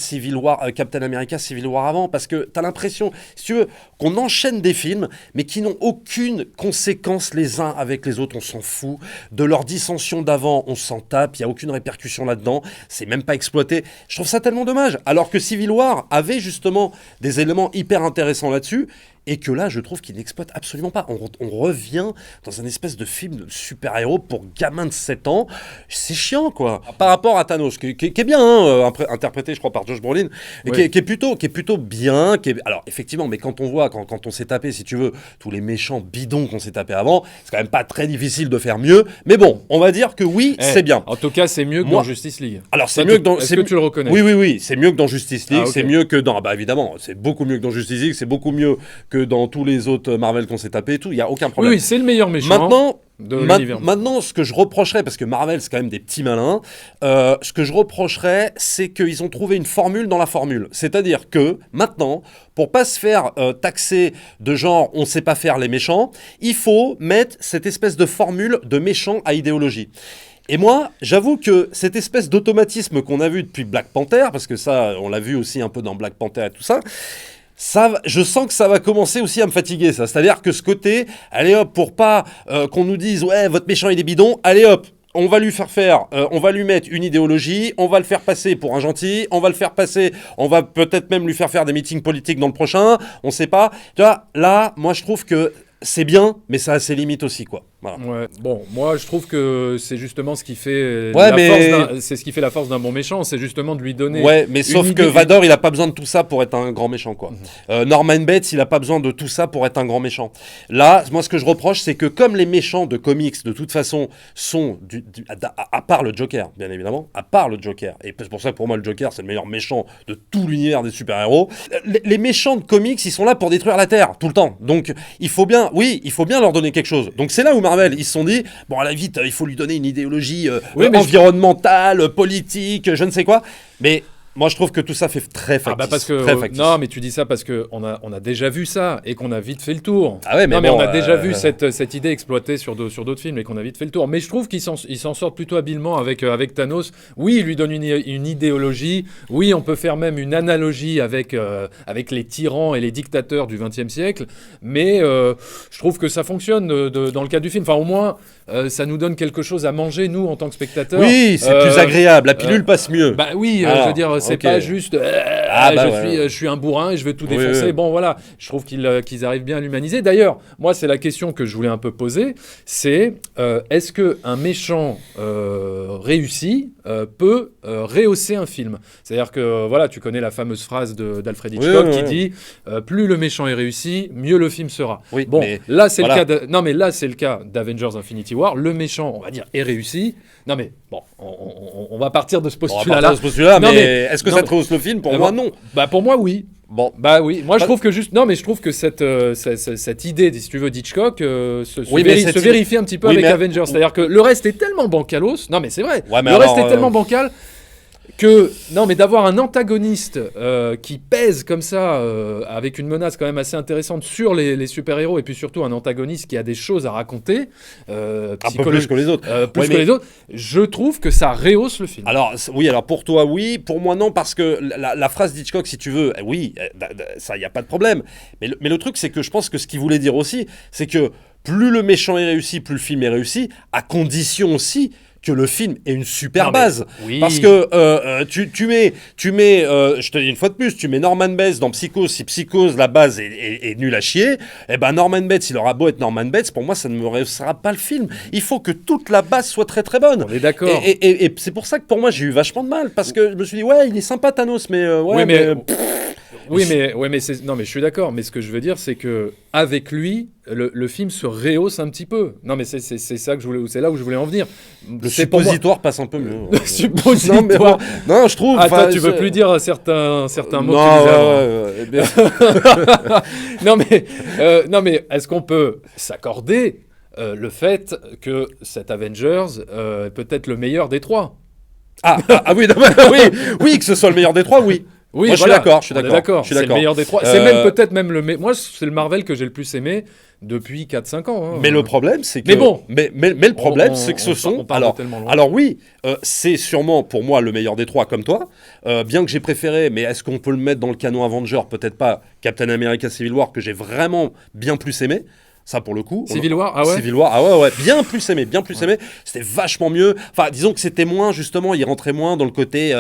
America Civil War avant, parce que t'as l'impression, si tu veux, qu'on enchaîne des films, mais qui n'ont aucune conséquence les uns avec les autres, on s'en fout. De leur dissension d'avant, on s'en tape, il n'y a aucune répercussion là-dedans, c'est même pas exploité. Je trouve ça tellement dommage, alors que Civil War avait justement des éléments hyper intéressants là-dessus, et que là, je trouve qu'il n'exploite absolument pas. On revient dans un espèce de film de super-héros pour gamins de 7 ans. C'est chiant, quoi. Par rapport à Thanos, qui est bien, hein, interprété, je crois, par Josh Brolin, et qui est plutôt bien. Alors, effectivement, mais quand on voit, quand on s'est tapé, si tu veux, tous les méchants bidons qu'on s'est tapé avant, c'est quand même pas très difficile de faire mieux. Mais bon, on va dire que oui, c'est bien. En tout cas, c'est mieux que dans Justice League. Alors, c'est mieux que dans... Est-ce que tu le reconnais ? Oui, c'est mieux que dans Justice League, c'est mieux que dans... Bah, évidemment, c'est beaucoup mieux que dans Justice League, c'est beaucoup mieux que dans tous les autres Marvel qu'on s'est tapé et tout, il n'y a aucun problème. Oui, c'est le meilleur méchant de l'univers. Maintenant, ce que je reprocherais, parce que Marvel, c'est quand même des petits malins, ce que je reprocherais, c'est qu'ils ont trouvé une formule dans la formule. C'est-à-dire que, maintenant, pour pas se faire taxer de genre, on sait pas faire les méchants, il faut mettre cette espèce de formule de méchant à idéologie. Et moi, j'avoue que cette espèce d'automatisme qu'on a vu depuis Black Panther, parce que ça, on l'a vu aussi un peu dans Black Panther et tout ça, je sens que ça va commencer aussi à me fatiguer, ça. C'est-à-dire que ce côté, allez hop, pour pas qu'on nous dise « Ouais, votre méchant, il est bidon », allez hop, on va lui on va lui mettre une idéologie, on va le faire passer pour un gentil, on va peut-être même lui faire des meetings politiques dans le prochain, on sait pas. Tu vois, là, moi, je trouve que c'est bien, mais ça a ses limites aussi, quoi. Voilà. Ouais. Bon, moi je trouve que c'est justement ce qui fait c'est ce qui fait la force d'un bon méchant, c'est justement de lui donner. Ouais, mais sauf que Vador, il a pas besoin de tout ça pour être un grand méchant, quoi. Norman Bates, il a pas besoin de tout ça pour être un grand méchant. Là, moi ce que je reproche, c'est que comme les méchants de comics, de toute façon, sont à part le Joker, bien évidemment, à part le Joker, et c'est pour ça que pour moi le Joker c'est le meilleur méchant de tout l'univers des super-héros. Les méchants de comics, ils sont là pour détruire la Terre tout le temps. Donc il faut bien leur donner quelque chose. Donc c'est là où Marvel, ils se sont dit, bon, à la vite, il faut lui donner une idéologie environnementale, politique, je ne sais quoi. Mais moi, je trouve que tout ça fait très factice. Non, mais tu dis ça parce qu'on a déjà vu ça et qu'on a vite fait le tour. Ah ouais, mais on a déjà vu cette idée exploitée sur d'autres films et qu'on a vite fait le tour. Mais je trouve qu'ils s'en sortent plutôt habilement avec Thanos. Oui, il lui donne une idéologie. Oui, on peut faire même une analogie avec les tyrans et les dictateurs du XXe siècle. Mais je trouve que ça fonctionne dans le cadre du film. Enfin, au moins, ça nous donne quelque chose à manger, nous, en tant que spectateurs. Oui, c'est plus agréable. La pilule passe mieux. Bah oui, je veux dire... C'est pas juste je suis un bourrin et je veux tout défoncer. Oui. Bon, voilà, je trouve qu'ils arrivent bien à l'humaniser. D'ailleurs, moi, c'est la question que je voulais un peu poser, c'est est-ce qu'un méchant réussi peut rehausser un film ? C'est-à-dire que, voilà, tu connais la fameuse phrase d'Alfred Hitchcock qui dit plus le méchant est réussi, mieux le film sera. Oui, bon, là, c'est le cas d'Avengers Infinity War. Le méchant, on va dire, est réussi. Non, mais bon, on va partir de ce postulat-là. Mais est-ce que ça te rehausse le film ? Pour moi, non. Bah, pour moi, oui. Bon. Bah oui, moi je trouve que cette idée, si tu veux, d'Hitchcock se vérifie un petit peu avec Avengers. C'est-à-dire que le reste est tellement bancalos. Non, mais c'est vrai. Le reste est tellement bancal que d'avoir un antagoniste qui pèse comme ça avec une menace quand même assez intéressante sur les super-héros et puis surtout un antagoniste qui a des choses à raconter un peu plus que les autres les autres, je trouve que ça rehausse le film. Alors pour toi oui, pour moi non, parce que la phrase d'Hitchcock, si tu veux, oui, ça, il n'y a pas de problème, mais le truc c'est que je pense que ce qu'il voulait dire aussi, c'est que plus le méchant est réussi, plus le film est réussi, à condition aussi que le film ait une super base. Oui. Parce que tu mets je te dis une fois de plus, tu mets Norman Bates dans Psychose, si Psychose, la base est nulle à chier, et ben Norman Bates, il aura beau être Norman Bates, pour moi, ça ne me réussira pas le film. Il faut que toute la base soit très très bonne. On est d'accord. Et c'est pour ça que pour moi, j'ai eu vachement de mal, parce que je me suis dit, ouais, il est sympa Thanos, mais mais je suis d'accord. Mais ce que je veux dire, c'est que avec lui, le film se rehausse un petit peu. Non, mais c'est ça que je voulais. C'est là où je voulais en venir. Le suppositoire passe un peu mieux. Le suppositoire. Non, je trouve. Attends, tu veux plus dire certains mots. Non, mais est-ce qu'on peut s'accorder le fait que cet Avengers est peut-être le meilleur des trois ? Oui, que ce soit le meilleur des trois, oui. Oui, moi, voilà, je suis on est d'accord. Je suis C'est le d'accord. meilleur des trois. C'est même peut-être même moi, c'est le Marvel que j'ai le plus aimé depuis 4-5 ans. Hein. Mais le problème, c'est que. Mais bon. Mais le problème, c'est que ce sont. On part de tellement loin. Alors oui, c'est sûrement pour moi le meilleur des trois, comme toi. Bien que j'ai préféré, mais est-ce qu'on peut le mettre dans le canon Avenger? Peut-être pas. Captain America Civil War, que j'ai vraiment bien plus aimé. Ça, pour le coup. Civil War, ah ouais. Civil War, ouais. Bien plus aimé. C'était vachement mieux. Enfin, disons que c'était moins, justement, il rentrait moins dans le côté,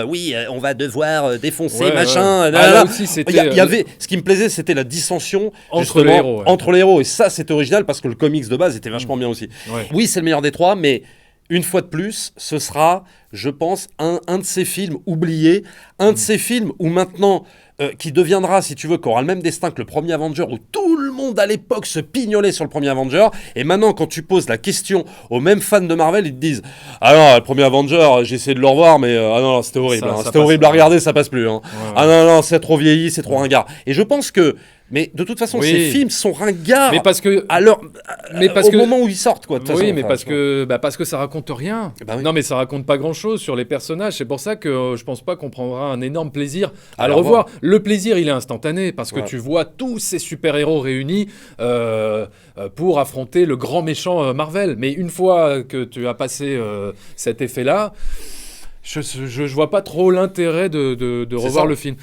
on va devoir défoncer, machin. Là aussi, c'était. Il y avait, ce qui me plaisait, c'était la dissension entre les héros. Entre les héros. Et ça, c'était original parce que le comics de base était vachement bien aussi. Ouais. Oui, c'est le meilleur des trois, mais une fois de plus, ce sera, je pense, un de ces films oubliés. Un de ces films où maintenant. Qui deviendra, si tu veux, qui aura le même destin que le premier Avenger, où tout le monde à l'époque se pignolait sur le premier Avenger. Et maintenant, quand tu poses la question aux mêmes fans de Marvel, ils te disent ah non, le premier Avenger, j'ai essayé de le revoir, mais ah non, c'était horrible. C'était horrible à regarder, ça passe plus. Hein. Ouais. Ah non, c'est trop vieilli, c'est trop ringard. Et je pense que. Mais de toute façon, ces films sont ringards. Mais parce que au moment où ils sortent, quoi. De toute façon, mais parce que ça raconte rien. Oui. Non, mais ça raconte pas grand-chose sur les personnages. C'est pour ça que je pense pas qu'on prendra un énorme plaisir à le revoir. Le plaisir, il est instantané parce que tu vois tous ces super-héros réunis pour affronter le grand méchant Marvel. Mais une fois que tu as passé cet effet-là. Je vois pas trop l'intérêt de revoir le film.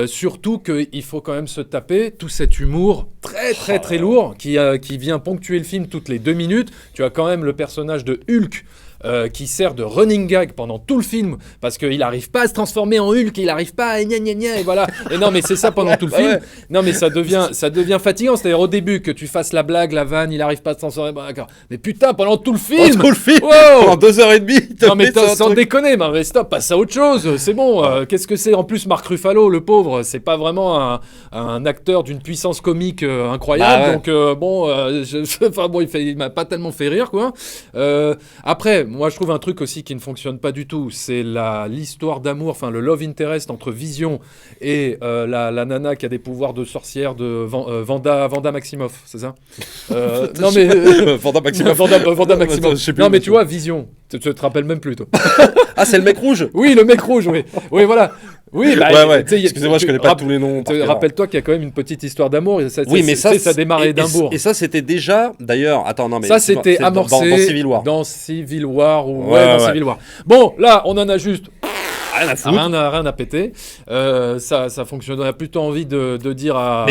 Surtout qu'il faut quand même se taper tout cet humour très lourd qui vient ponctuer le film toutes les 2 minutes. Tu as quand même le personnage de Hulk qui sert de running gag pendant tout le film parce qu'il n'arrive pas à se transformer en Hulk, il n'arrive pas à gna gna gna et voilà. Et non mais c'est ça pendant tout le film. Non mais ça devient fatigant. C'est-à-dire au début que tu fasses la blague, la vanne, il n'arrive pas à se transformer. Bon, d'accord. Mais putain pendant tout le film. Wow. Pendant 2h30. Non mais sans déconner, mais stop, passe à autre chose. C'est bon. Qu'est-ce que c'est en plus Mark Ruffalo, le pauvre, c'est pas vraiment un acteur d'une puissance comique incroyable. Donc il m'a pas tellement fait rire quoi. Après. Moi, je trouve un truc aussi qui ne fonctionne pas du tout. C'est l'histoire d'amour, enfin le love interest entre Vision et la nana qui a des pouvoirs de sorcière de Vanda Maximoff, c'est ça non mais Vanda Maximoff. Vanda Maximoff. Non mais tu vois, Vision. Tu te rappelles même plus toi. Ah, c'est le mec rouge. Oui, le mec rouge. Oui, voilà. Oui, excusez-moi, je connais pas tous les noms. Rappelle-toi qu'il y a quand même une petite histoire d'amour. Ça démarrait d'Edimbourg. Et ça, c'était déjà, d'ailleurs, ça, c'était amorcé dans Civil War. Dans Civil War Civil War. Bon, là, on en a juste. Rien à péter. Ça fonctionne. On a plutôt envie de dire à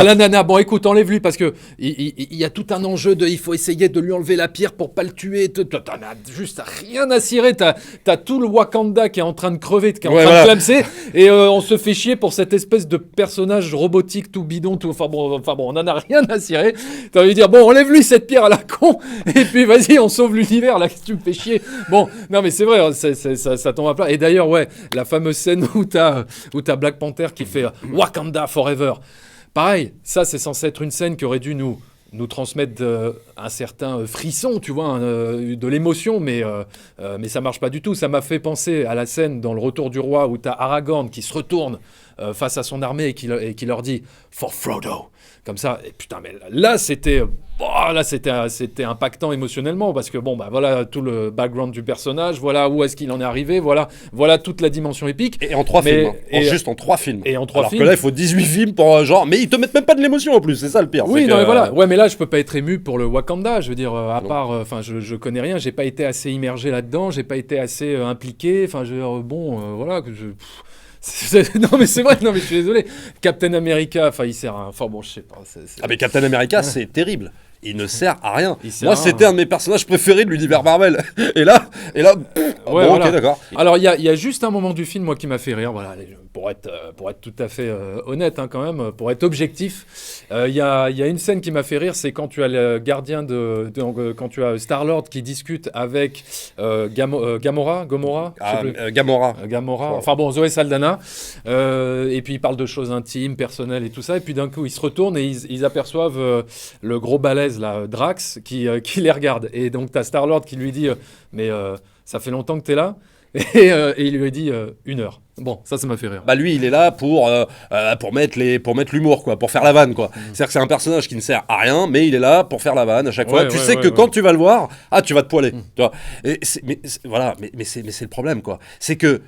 la nana, bon écoute, enlève-lui parce que il y a tout un enjeu il faut essayer de lui enlever la pierre pour pas le tuer. T'en as juste rien à cirer. T'as tout le Wakanda qui est en train de crever, qui est en train de clamser, et on se fait chier pour cette espèce de personnage robotique tout bidon, tout. Enfin bon, on en a rien à cirer. T'as envie de dire bon, enlève-lui cette pierre à la con, et puis vas-y, on sauve l'univers là. Tu me fais chier. Bon, non mais c'est vrai, ça tombe à plat. Et d'ailleurs, la fameuse scène où t'as Black Panther qui fait Wakanda Forever. Pareil, ça c'est censé être une scène qui aurait dû nous transmettre un certain frisson, tu vois, de l'émotion, mais ça marche pas du tout. Ça m'a fait penser à la scène dans Le Retour du Roi où t'as Aragorn qui se retourne face à son armée et qui leur dit « For Frodo ». Comme ça, et putain, mais là c'était impactant émotionnellement parce que voilà tout le background du personnage, voilà où est-ce qu'il en est arrivé, voilà toute la dimension épique. Et en 3 films, juste en 3 films. Et en 3 Alors films. que là, il faut 18 films pour mais ils te mettent même pas de l'émotion en plus, c'est ça le pire. Oui, non, mais voilà. Ouais, mais là, je peux pas être ému pour le Wakanda. Je veux dire, à part, je connais rien, j'ai pas été assez immergé là-dedans, j'ai pas été assez impliqué. Enfin, je veux dire, voilà que je. Non mais c'est vrai, non mais je suis désolé. Captain America, il sert à... Enfin bon, je sais pas. Ah mais Captain America, c'est terrible. Il ne sert à rien. Moi, c'était un de mes personnages préférés de l'univers Marvel. Et là, ok, d'accord. Alors, il y a juste un moment du film, moi, qui m'a fait rire. Voilà, pour être tout à fait honnête, quand même, pour être objectif. Il y a une scène qui m'a fait rire, c'est quand tu as le gardien quand tu as Star-Lord qui discute avec Gamora. Enfin bon, Zoé Saldana. Et puis, il parle de choses intimes, personnelles et tout ça. Et puis, d'un coup, ils se retournent et ils aperçoivent le gros balèze, là, Drax, qui les regarde. Et donc, tu as Star-Lord qui lui dit mais ça fait longtemps que tu es là. Et il lui dit 1 heure. Bon, ça m'a fait rire. Bah lui, il est là pour mettre l'humour, quoi, pour faire la vanne, quoi. C'est-à-dire que c'est un personnage qui ne sert à rien, mais il est là pour faire la vanne à chaque fois. Tu sais que quand tu vas le voir, tu vas te poiler. Tu vois. Mais c'est le problème, quoi. C'est que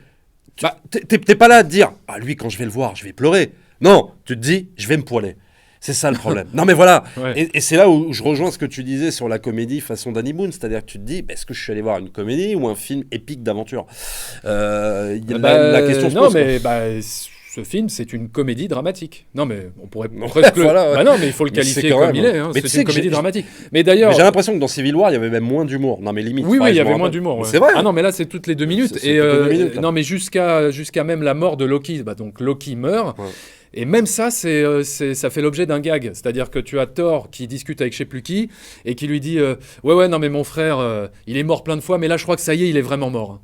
T'es pas là à te dire, ah lui quand je vais le voir, je vais pleurer. Non, tu te dis, je vais me poiler. C'est ça le problème. Non mais voilà, Ouais. et c'est là où je rejoins ce que tu disais sur la comédie façon Danny Boone, c'est-à-dire que tu te dis, est-ce que je suis allé voir une comédie ou un film épique d'aventure la question se non, pose. mais ce film, c'est une comédie dramatique. Non, mais on pourrait Non, presque. voilà, ouais. Bah non, mais il faut le Mais c'est qualifier quand comme même, il est. Hein. mais tu C'est sais une que comédie j'ai- dramatique. Mais d'ailleurs. Mais j'ai l'impression que dans Civil War, il y avait même moins d'humour. Non mais limite. Oui, Enfin, il y je avait me moins rappelle. d'humour. Ouais. C'est vrai. Ah non, mais là, c'est toutes les 2 minutes. C'est Et toutes les 2 minutes, là. non, mais jusqu'à même la mort de Loki. Bah, donc Loki meurt. Ouais. Et même ça, ça fait l'objet d'un gag. C'est-à-dire que tu as Thor qui discute avec je sais plus qui et qui lui dit ouais, non, mais mon frère, il est mort plein de fois, mais là, je crois que ça y est, il est vraiment mort.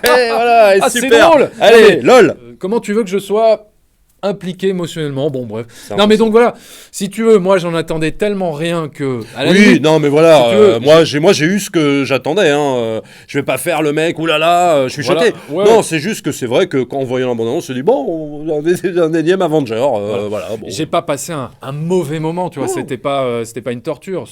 Et voilà, et Ah, c'est super. drôle. Allez, Non, lol. Comment tu veux que je sois impliqué émotionnellement? Bon, bref. C'est Non, mais donc voilà, si tu veux, moi, j'en attendais tellement rien que. À la Oui, limite, non, mais voilà, si tu veux, moi j'ai eu ce que j'attendais. Hein. Je vais pas faire le mec, oulala, je suis Voilà, choqué. ouais. Non, c'est juste que c'est vrai que quand on voyait l'abondance, on se dit, bon, un énième Avenger. Voilà, bon. J'ai pas passé un mauvais moment, tu vois. Non. C'était pas une torture.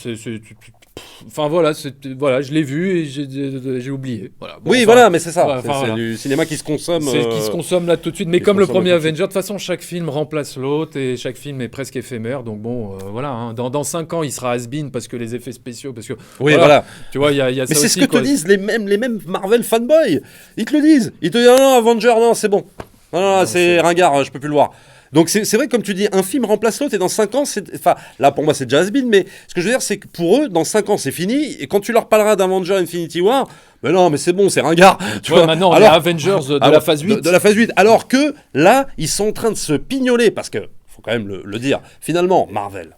Enfin voilà, voilà, je l'ai vu et j'ai oublié. Voilà. Bon, Oui, enfin, voilà, mais c'est ça. ouais, C'est enfin, c'est voilà. du cinéma qui se consomme. C'est qui se consomme là tout de suite. Mais qui comme se le consomme premier là tout de Avenger, de toute façon, chaque film remplace l'autre et chaque film est presque éphémère. Donc bon, voilà. Hein. Dans 5 ans, il sera has-been parce que les effets spéciaux, parce que Oui, voilà. tu vois, il y a Mais ça c'est aussi. ce que te quoi. disent les mêmes Marvel fanboys. Ils te le disent. Ils te disent, non, Avenger, non, c'est bon. Non, c'est ringard, je peux plus le voir. Donc c'est vrai, comme tu dis, un film remplace l'autre et dans 5 ans, enfin là pour moi c'est déjà has-been, mais ce que je veux dire c'est que pour eux, dans 5 ans c'est fini, et quand tu leur parleras d'Avenger Infinity War, mais non mais c'est bon, c'est ringard. Tu Ouais, vois. maintenant, on Alors- est Avengers de alors, la phase 8. De la phase 8. Alors que là, ils sont en train de se pignoler, parce que, faut quand même le dire, finalement, Marvel,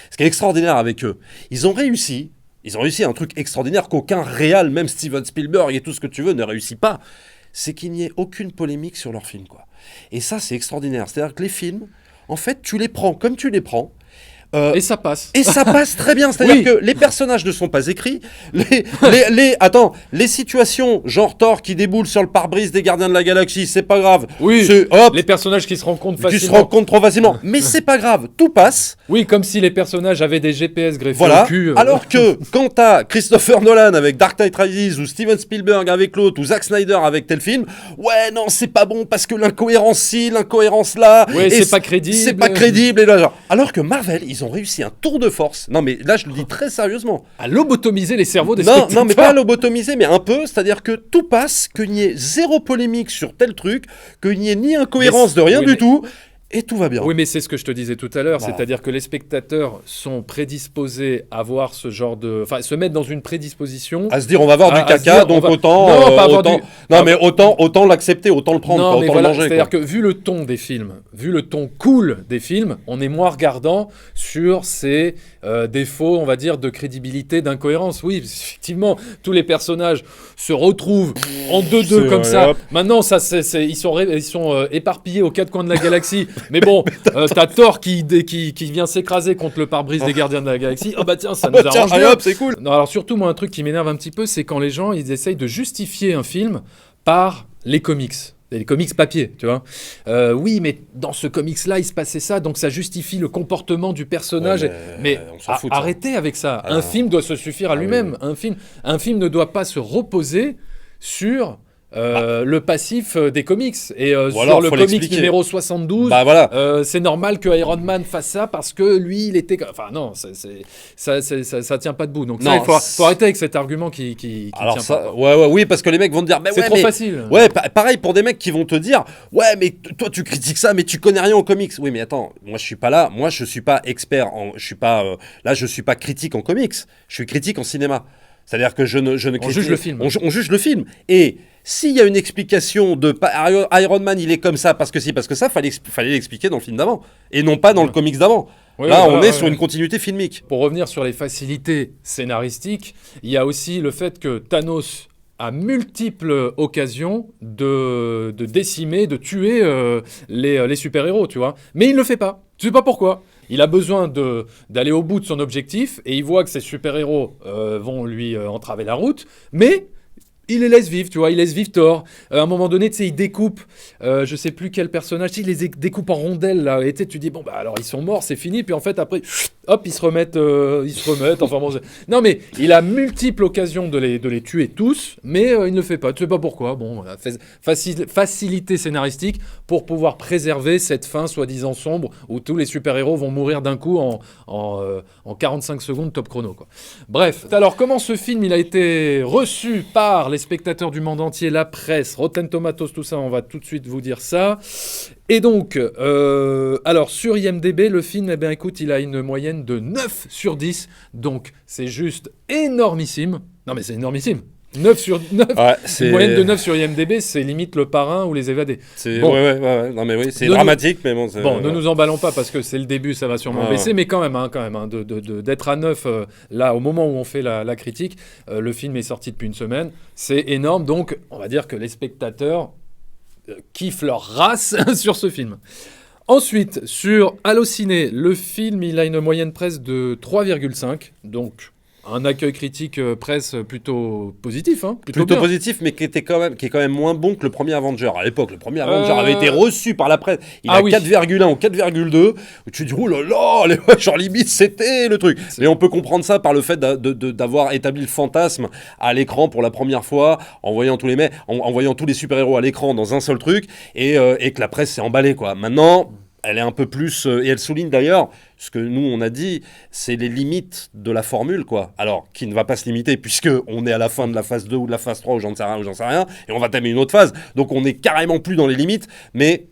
ce qui est extraordinaire avec eux, ils ont réussi un truc extraordinaire qu'aucun réal, même Steven Spielberg et tout ce que tu veux, ne réussit pas, c'est qu'il n'y ait aucune polémique sur leurs films, quoi. Et ça, c'est extraordinaire. C'est-à-dire que les films, en fait, tu les prends comme tu les prends. Et ça passe. Et ça passe très bien, c'est-à-dire Oui. que les personnages ne sont pas écrits, les situations, genre Thor qui déboule sur le pare-brise des Gardiens de la Galaxie, c'est pas grave. Oui, C'est, hop, les personnages qui se rencontrent tu facilement. se rends compte trop facilement, mais c'est pas grave, tout passe. Oui, comme si les personnages avaient des GPS greffés Voilà. au cul. Alors que quand t'as Christopher Nolan avec Dark Knight Rises ou Steven Spielberg avec l'autre ou Zack Snyder avec tel film, ouais non c'est pas bon parce que l'incohérence ci, l'incohérence là, Ouais, et c'est pas crédible. c'est pas crédible et là, genre. Alors que Marvel, ils ont réussi un tour de force. Non mais là je le dis très sérieusement. À lobotomiser les cerveaux des Non, spectateurs. non, mais pas lobotomiser, mais un peu, c'est-à-dire que tout passe, qu'il n'y ait zéro polémique sur tel truc, qu'il n'y ait ni incohérence de rien oui, du mais- tout, et tout va bien. Oui, mais c'est ce que je te disais tout à l'heure, Voilà. c'est-à-dire que les spectateurs sont prédisposés à voir ce genre de... Enfin, se mettre dans une prédisposition... À se dire, on va voir À- du à se caca, dire, donc on va- autant, Non, pas avoir autant, du- non, pas- mais autant l'accepter, autant le prendre, Non, quoi, mais autant voilà, le manger. c'est-à-dire Quoi. que vu le ton des films, vu le ton cool des films, on est moins regardant sur ces défauts, on va dire, de crédibilité, d'incohérence. Oui, effectivement, tous les personnages se retrouvent en 2-2 C'est comme vrai, ça. hop. Maintenant, ça, ils sont éparpillés aux quatre coins de la galaxie. Mais bon, t'as Thor qui vient s'écraser contre le pare-brise des Gardiens de la Galaxie. Oh bah tiens, ça nous Tiens, arrange allez, bien. hop, c'est cool. Non, alors surtout, moi, un truc qui m'énerve un petit peu, c'est quand les gens, ils essayent de justifier un film par les comics. Les comics papier, tu vois. Oui, mais dans ce comics-là, il se passait ça, donc ça justifie le comportement du personnage. Ouais, mais on s'en fout de ça. arrêtez avec ça. Ah, un film doit se suffire à oui, lui-même. Un film ne doit pas se reposer sur le passif des comics. Et sur alors, le faut comics l'expliquer. numéro 72, Bah voilà. c'est normal que Iron Man fasse ça parce que lui, il était... Enfin non, ça tient pas debout. Donc ça, Non, il faut arrêter avec cet argument qui Alors tient ça, pas. oui, parce que les mecs vont te dire, mais C'est ouais, trop mais- facile. Ouais, pareil pour des mecs qui vont te dire, ouais, mais toi tu critiques ça, mais tu connais rien aux comics. Oui, mais attends, moi je suis pas là, moi je suis pas expert, je suis pas, là je suis pas critique en comics, je suis critique en cinéma. C'est-à-dire que je ne critique... juge le film. On juge le film. Et s'il y a une explication de Iron Man, il est comme ça parce que si, parce que ça, fallait l'expliquer dans le film d'avant et non pas dans le comics d'avant. Oui, Là, voilà, on est ouais, sur ouais. une continuité filmique. Pour revenir sur les facilités scénaristiques, il y a aussi le fait que Thanos a multiples occasions de décimer, de tuer les super-héros, tu vois. Mais il ne le fait pas. Tu sais pas pourquoi. Il a besoin d'aller au bout de son objectif et il voit que ces super-héros vont lui entraver la route, mais il les laisse vivre, tu vois, il laisse vivre Thor. À un moment donné, tu sais, il découpe, je sais plus quel personnage, il les découpe en rondelles, là, et tu dis, bon, bah alors ils sont morts, c'est fini, puis en fait, après, hop, ils se remettent. Enfin bon, non, mais il a multiples occasions de les tuer tous, mais il ne le fait pas. Tu sais pas pourquoi. Bon, voilà, facilité scénaristique pour pouvoir préserver cette fin soi-disant sombre où tous les super-héros vont mourir d'un coup en 45 secondes top chrono, quoi. Bref, alors comment ce film il a été reçu par les spectateurs du monde entier, la presse, Rotten Tomatoes, tout ça, on va tout de suite vous dire ça. Et donc, alors sur IMDb, le film, eh bien écoute, il a une moyenne de 9 sur 10, donc c'est juste énormissime. Non mais c'est énormissime. 9 sur 9. Ouais, une moyenne de 9 sur IMDb, c'est limite Le Parrain ou Les Évadés. Bon. Ouais. Non mais oui, c'est dramatique, mais bon. Bon, ne nous emballons pas parce que c'est le début, ça va sûrement baisser, mais quand même, d'être à 9, là, au moment où on fait la critique, le film est sorti depuis une semaine, c'est énorme, donc on va dire que les spectateurs kiffent leur race sur ce film. Ensuite, sur Allociné, le film, il a une moyenne presse de 3,5, donc un accueil critique presse plutôt positif. Hein, plutôt positif, mais qui est quand même moins bon que le premier Avenger. À l'époque, le premier Avenger avait été reçu par la presse. Il a 4,1 ou 4,2. Tu dis, oh là là, genre limite, c'était le truc. Mais on peut comprendre ça par le fait d'avoir établi le fantasme à l'écran pour la première fois, en voyant tous les super-héros à l'écran dans un seul truc, et que la presse s'est emballée, quoi. Maintenant, elle est un peu plus... et elle souligne d'ailleurs, ce que nous, on a dit, c'est les limites de la formule, quoi. Alors, qui ne va pas se limiter, puisqu'on est à la fin de la phase 2 ou de la phase 3, ou j'en sais rien, et on va tamer une autre phase. Donc, on n'est carrément plus dans les limites, mais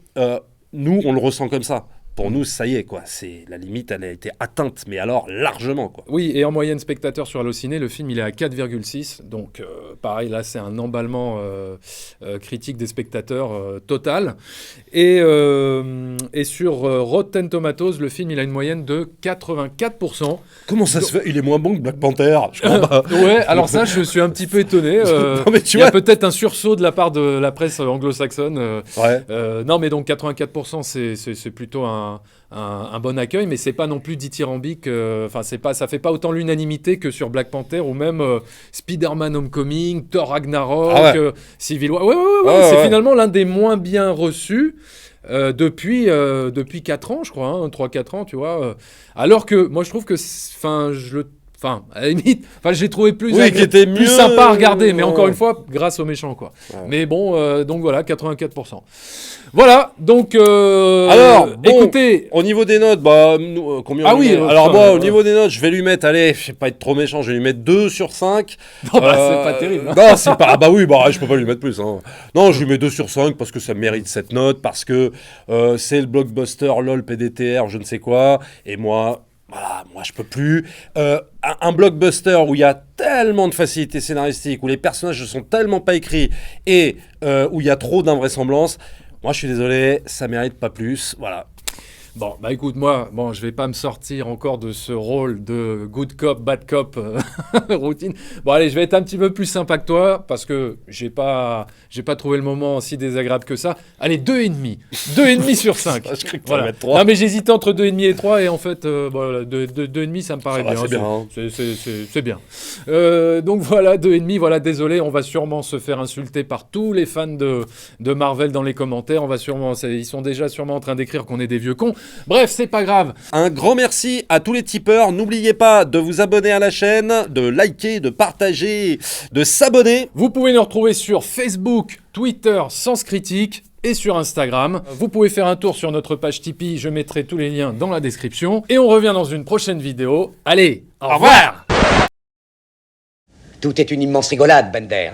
nous, on le ressent comme ça. Pour nous, ça y est, quoi. La limite, elle a été atteinte, mais alors largement, quoi. Oui, et en moyenne spectateur sur Allociné, le film, il est à 4,6. Donc, pareil, là, c'est un emballement critique des spectateurs total. Et sur Rotten Tomatoes, le film, il a une moyenne de 84%. Comment ça se fait ? Il est moins bon que Black Panther, je crois pas. Ouais, alors ça, je suis un petit peu étonné. Non, mais il y a peut-être un sursaut de la part de la presse anglo-saxonne. Non, mais donc 84%, c'est plutôt un bon accueil, mais c'est pas non plus dithyrambique. Ça fait pas autant l'unanimité que sur Black Panther ou même Spider-Man Homecoming, Thor Ragnarok, Civil War. C'est finalement l'un des moins bien reçus. Depuis 4 ans, je crois, 3-4 ans, tu vois. Alors que moi, je trouve que, à la limite, j'ai trouvé plus sympa à regarder, mais encore une fois, grâce aux méchants, quoi. Ouais. Mais bon, donc voilà, 84%. Voilà, donc alors, écoutez, au niveau des notes, combien au niveau des notes, je vais lui mettre, allez, je vais pas être trop méchant, je vais lui mettre 2 sur 5. Non, c'est pas terrible. Hein. Non, c'est pas je peux pas lui mettre plus, hein. Non, je lui mets 2 sur 5 parce que ça mérite cette note, parce que c'est le blockbuster LOL PDTR, je ne sais quoi, et moi je peux plus. Un blockbuster où il y a tellement de facilité scénaristique, où les personnages ne sont tellement pas écrits et où il y a trop d'invraisemblance, moi je suis désolé, ça mérite pas plus. Voilà. Bon, écoute, moi, je vais pas me sortir encore de ce rôle de good cop, bad cop routine. Bon, allez, je vais être un petit peu plus sympa que toi parce que j'ai pas trouvé le moment si désagréable que ça. Allez, 2,5. 2,5 sur 5. Je crois que voilà. mettre 3. Non, mais j'hésitais entre 2,5 et 3 et en fait, 2,5, ça me paraît bien. C'est bien. C'est bien. Donc voilà, 2,5. Voilà, désolé, on va sûrement se faire insulter par tous les fans de Marvel dans les commentaires. Ils sont déjà sûrement en train d'écrire qu'on est des vieux cons. Bref, c'est pas grave. Un grand merci à tous les tipeurs. N'oubliez pas de vous abonner à la chaîne, de liker, de partager, de s'abonner. Vous pouvez nous retrouver sur Facebook, Twitter, Sens Critique et sur Instagram. Vous pouvez faire un tour sur notre page Tipeee. Je mettrai tous les liens dans la description. Et on revient dans une prochaine vidéo. Allez, au revoir. Tout est une immense rigolade, Bender.